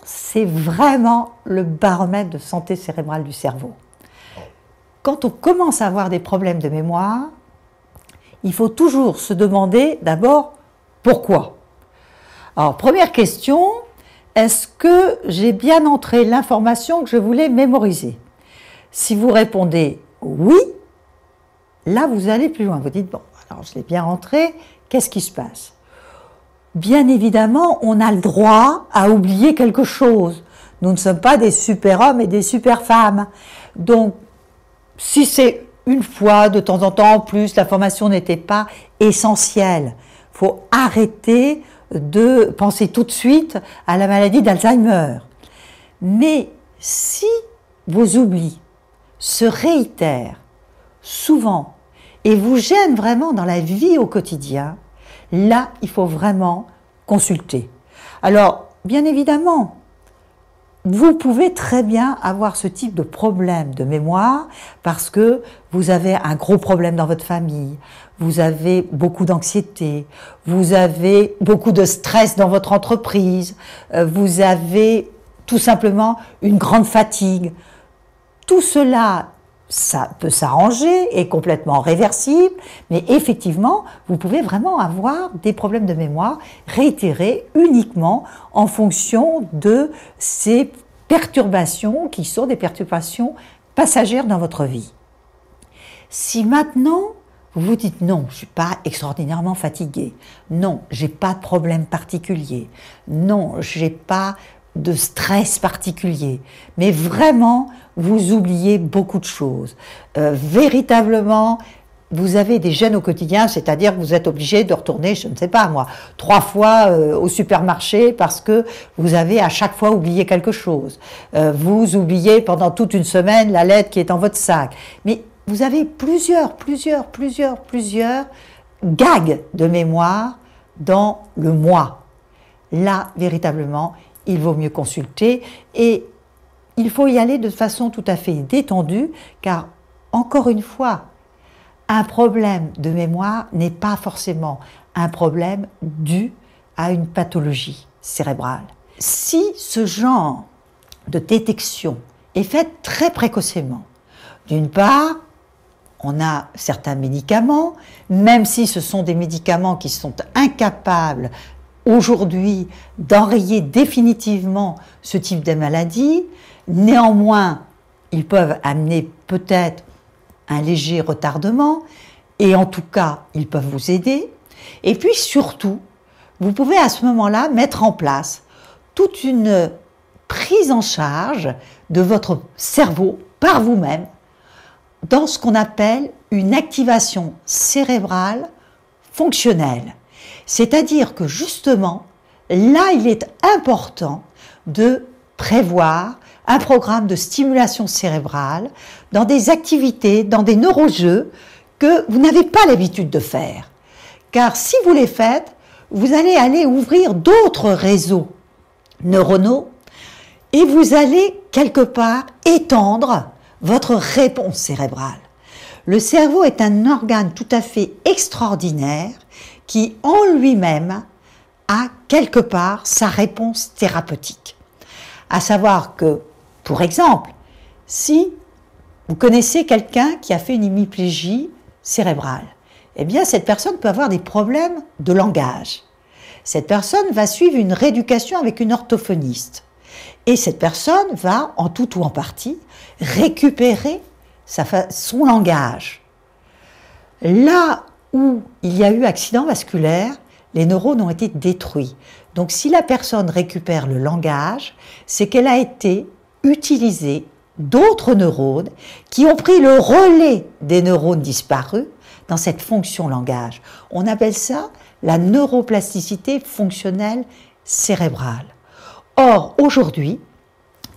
c'est vraiment le baromètre de santé cérébrale du cerveau. Quand on commence à avoir des problèmes de mémoire, il faut toujours se demander d'abord pourquoi. Alors, première question, est-ce que j'ai bien entré l'information que je voulais mémoriser? Si vous répondez oui, là vous allez plus loin. Vous dites, bon, alors je l'ai bien rentré, qu'est-ce qui se passe? Bien évidemment, on a le droit à oublier quelque chose. Nous ne sommes pas des super-hommes et des super-femmes. Donc, si c'est une fois, de temps en temps en plus, l'information n'était pas essentielle, il faut arrêter de penser tout de suite à la maladie d'Alzheimer. Mais si vos oublis se réitèrent souvent et vous gênent vraiment dans la vie au quotidien, là, il faut vraiment consulter. Alors, bien évidemment, vous pouvez très bien avoir ce type de problème de mémoire parce que vous avez un gros problème dans votre famille, vous avez beaucoup d'anxiété, vous avez beaucoup de stress dans votre entreprise, vous avez tout simplement une grande fatigue. Tout cela, ça peut s'arranger, est complètement réversible, mais effectivement, vous pouvez vraiment avoir des problèmes de mémoire réitérés uniquement en fonction de ces perturbations qui sont des perturbations passagères dans votre vie. Si maintenant, vous vous dites non, je ne suis pas extraordinairement fatigué, non, je n'ai pas de problème particulier, non, je n'ai pas de stress particulier, mais vraiment, vous oubliez beaucoup de choses. Véritablement, vous avez des gênes au quotidien, c'est-à-dire que vous êtes obligé de retourner, je ne sais pas moi, 3 fois au supermarché parce que vous avez à chaque fois oublié quelque chose. Vous oubliez pendant toute une semaine la lettre qui est dans votre sac. Mais vous avez plusieurs gags de mémoire dans le moi. Là, véritablement, il vaut mieux consulter et il faut y aller de façon tout à fait détendue car, encore une fois, un problème de mémoire n'est pas forcément un problème dû à une pathologie cérébrale. Si ce genre de détection est fait très précocement, d'une part, on a certains médicaments, même si ce sont des médicaments qui sont incapables aujourd'hui d'enrayer définitivement ce type de maladie, néanmoins, ils peuvent amener peut-être un léger retardement, et en tout cas, ils peuvent vous aider. Et puis surtout, vous pouvez à ce moment-là mettre en place toute une prise en charge de votre cerveau par vous-même dans ce qu'on appelle une activation cérébrale fonctionnelle. C'est-à-dire que justement, là, il est important de prévoir un programme de stimulation cérébrale dans des activités, dans des neurojeux que vous n'avez pas l'habitude de faire. Car si vous les faites, vous allez aller ouvrir d'autres réseaux neuronaux et vous allez quelque part étendre votre réponse cérébrale. Le cerveau est un organe tout à fait extraordinaire qui, en lui-même, a quelque part sa réponse thérapeutique. À savoir que, pour exemple, si vous connaissez quelqu'un qui a fait une hémiplégie cérébrale, eh bien cette personne peut avoir des problèmes de langage. Cette personne va suivre une rééducation avec une orthophoniste. Et cette personne va, en tout ou en partie, récupérer son langage. Là où il y a eu accident vasculaire, les neurones ont été détruits. Donc si la personne récupère le langage, c'est qu'elle a été utilisée d'autres neurones qui ont pris le relais des neurones disparus dans cette fonction langage. On appelle ça la neuroplasticité fonctionnelle cérébrale. Or, aujourd'hui,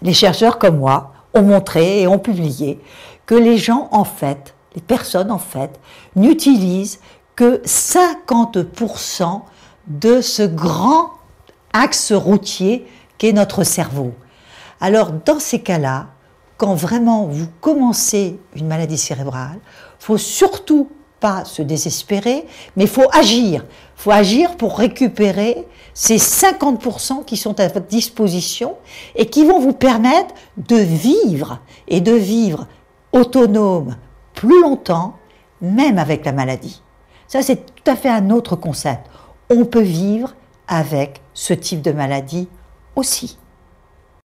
les chercheurs comme moi ont montré et ont publié que les gens, en fait, les personnes, en fait, n'utilisent que 50% de ce grand axe routier qu'est notre cerveau. Alors, dans ces cas-là, quand vraiment vous commencez une maladie cérébrale, il ne faut surtout pas se désespérer, mais il faut agir. Il faut agir pour récupérer c'est 50% qui sont à votre disposition et qui vont vous permettre de vivre et de vivre autonome plus longtemps, même avec la maladie. Ça, c'est tout à fait un autre concept. On peut vivre avec ce type de maladie aussi.